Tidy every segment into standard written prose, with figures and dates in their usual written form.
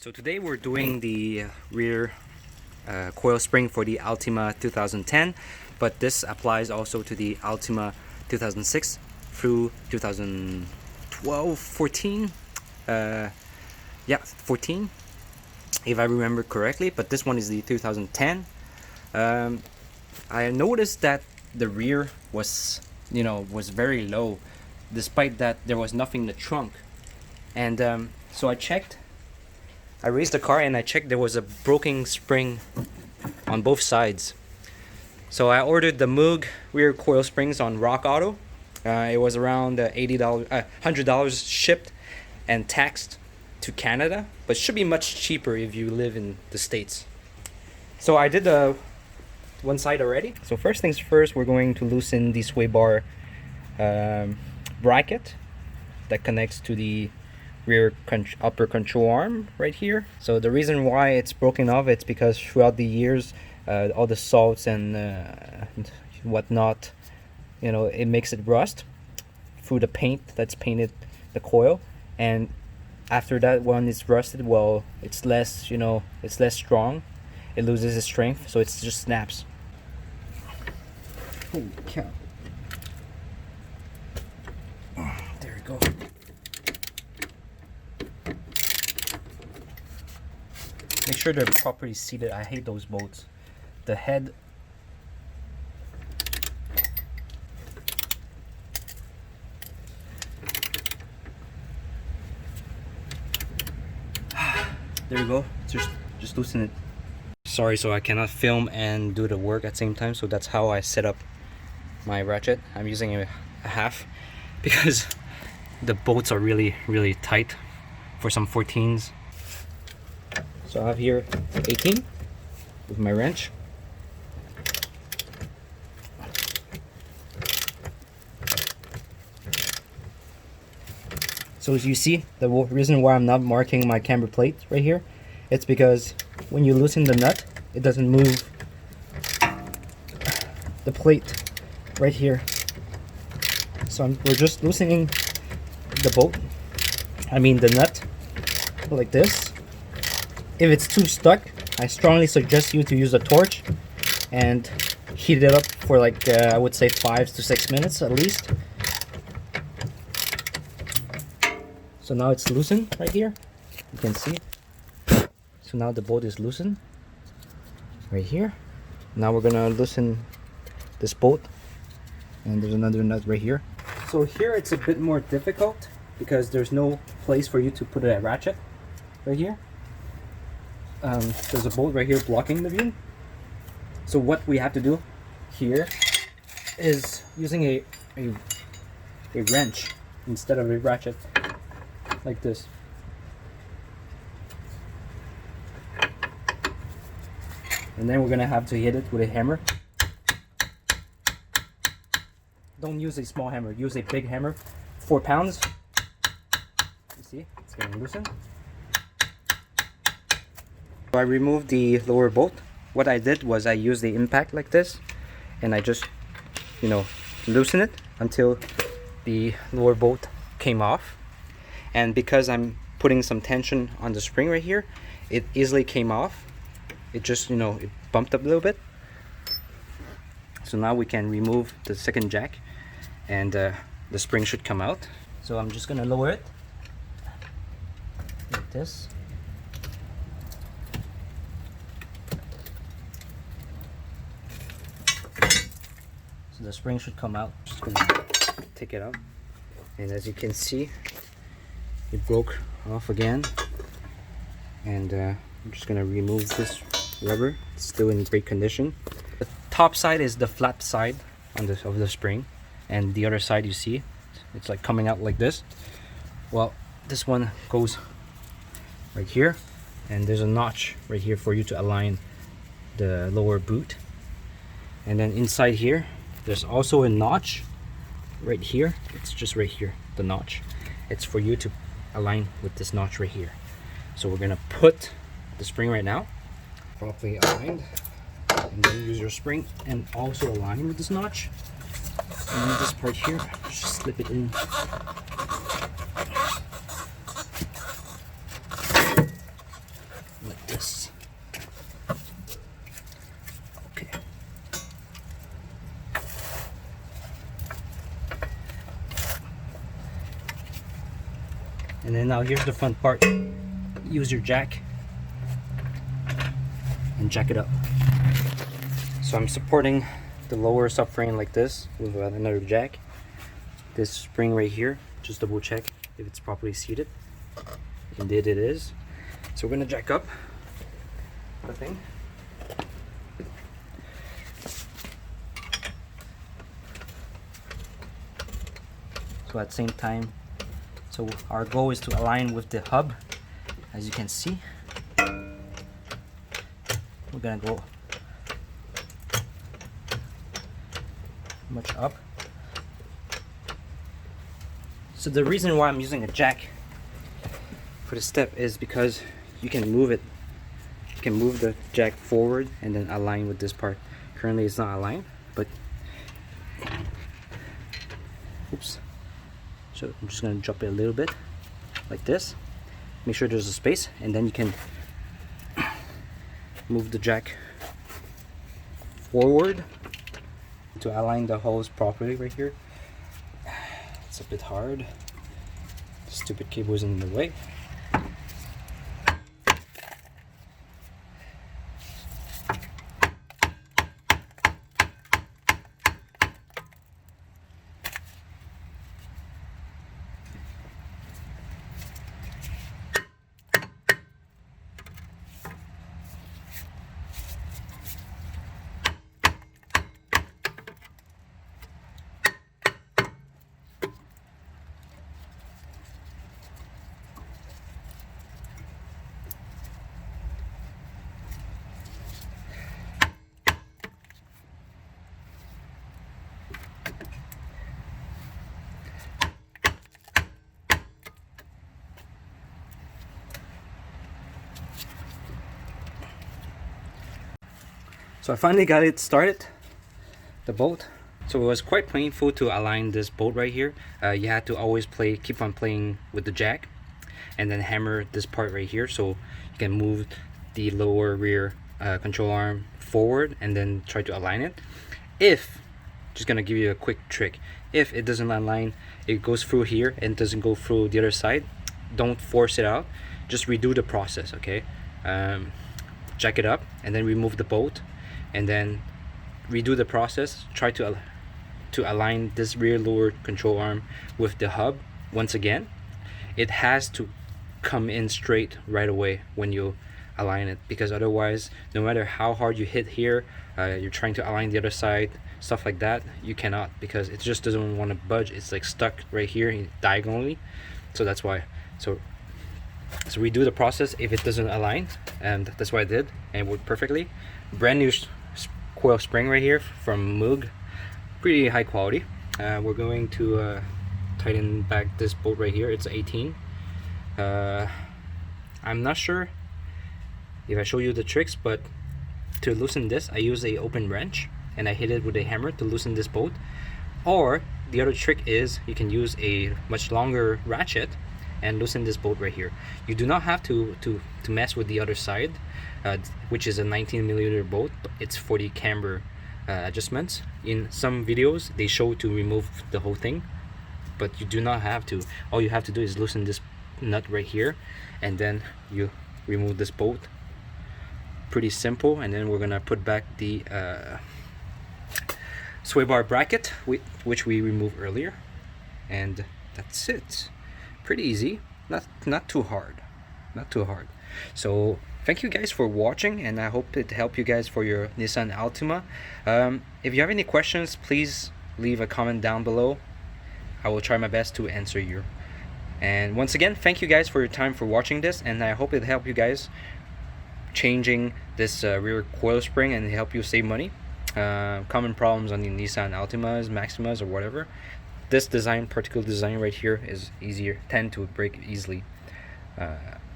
So today we're doing the rear coil spring for the Altima 2010, but this applies also to the Altima 2006 through 2012, 14, yeah, 14 if I remember correctly, but this one is the 2010. I noticed that the rear was, was very low, despite that there was nothing in the trunk, and so I raised the car and I checked there was a broken spring on both sides. So I ordered the Moog rear coil springs on Rock Auto. It was around $80, $100 shipped and taxed to Canada, but should be much cheaper if you live in the States. So I did one side already. So first things first, we're going to loosen the sway bar bracket that connects to the rear upper control arm right here. So the reason why it's broken off, it's because throughout the years all the salts and whatnot, it makes it rust through the paint that's painted the coil, and after that, when it's rusted, well, it's less it's less strong, it loses its strength, so it just snaps. Holy cow. There we go. Make sure they're properly seated. I hate those bolts. The head. There you go. Just loosen it. Sorry, so I cannot film and do the work at the same time, so that's how I set up my ratchet. I'm using a half because the bolts are really tight for some 14s. So I have here 18 with my wrench. So as you see, the reason why I'm not marking my camber plate right here, it's because when you loosen the nut, it doesn't move the plate right here. So we're just loosening the the nut like this. If it's too stuck, I strongly suggest you to use a torch and heat it up for like I would say 5 to 6 minutes at least. So now it's loosened right here, you can see. So now the bolt is loosened right here. Now we're gonna loosen this bolt, and there's another nut right here. So here it's a bit more difficult because there's no place for you to put a ratchet right here. There's a bolt right here blocking the view. So what we have to do here is using a wrench instead of a ratchet, like this. And then we're gonna have to hit it with a hammer. Don't use a small hammer, use a big hammer, 4 pounds. You see, it's getting loosened. I removed the lower bolt. What I did was I used the impact like this, and I just loosen it until the lower bolt came off. And because I'm putting some tension on the spring right here, it easily came off. It just it bumped up a little bit. So now we can remove the second jack, and the spring should come out. So I'm just gonna lower it like this. So the spring should come out. Just gonna take it out, and as you can see, it broke off again. And I'm just gonna remove this rubber. It's still in great condition. The top side is the flat side of the spring, and the other side, you see, it's like coming out like this. Well, this one goes right here, and there's a notch right here for you to align the lower boot. And then inside here, there's also a notch right here. It's just right here, the notch. It's for you to align with this notch right here. So we're gonna put the spring right now, properly aligned, and then use your spring and also align with this notch. And then this part here, just slip it in. like this. Okay. And then now here's the front part. Use your jack and jack it up. So I'm supporting the lower subframe like this with another jack. This spring right here, just double check if it's properly seated. Indeed it is. So we're gonna jack up the thing. So at the same time, so our goal is to align with the hub. As you can see, we're gonna go much up. So the reason why I'm using a jack for the step is because you can move it. You can move the jack forward and then align with this part. Currently it's not aligned, but oops. So I'm just gonna drop it a little bit like this. Make sure there's a space, and then you can move the jack forward to align the holes properly right here. It's a bit hard. Stupid cable is in the way. So I finally got it started, the bolt. So it was quite painful to align this bolt right here. You had to always keep on playing with the jack and then hammer this part right here so you can move the lower rear control arm forward and then try to align it. Just gonna give you a quick trick, if it doesn't align, it goes through here and doesn't go through the other side, don't force it out, just redo the process, okay? Jack it up and then remove the bolt and then redo the process. Try to align this rear lower control arm with the hub. Once again, it has to come in straight right away when you align it, because otherwise, no matter how hard you hit here, you're trying to align the other side, stuff like that, you cannot, because it just doesn't want to budge. It's like stuck right here diagonally. So that's why. So redo the process if it doesn't align, and that's what I did, and it worked perfectly. Brand new coil spring right here from Moog, pretty high quality. We're going to tighten back this bolt right here. It's 18. I'm not sure if I show you the tricks, but to loosen this, I use a open wrench and I hit it with a hammer to loosen this bolt. Or the other trick is you can use a much longer ratchet and loosen this bolt right here. You do not have to mess with the other side, which is a 19mm bolt. It's for the camber adjustments. In some videos they show to remove the whole thing, but you do not have to. All you have to do is loosen this nut right here and then you remove this bolt. Pretty simple. And then we're gonna put back the sway bar bracket which we removed earlier, and that's it. Pretty easy, not too hard, not too hard. So thank you guys for watching, and I hope it helped you guys for your Nissan Altima. If you have any questions, please leave a comment down below. I will try my best to answer you. And once again, thank you guys for your time for watching this, and I hope it helped you guys changing this rear coil spring and help you save money. Common problems on the Nissan Altimas, Maximas, or whatever. This particular design right here is tend to break easily.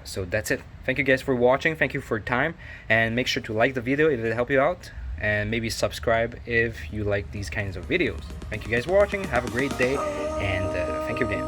So that's it. Thank you guys for watching. Thank you for your time, and make sure to like the video if it helped you out, and maybe subscribe if you like these kinds of videos. Thank you guys for watching. Have a great day, and thank you again.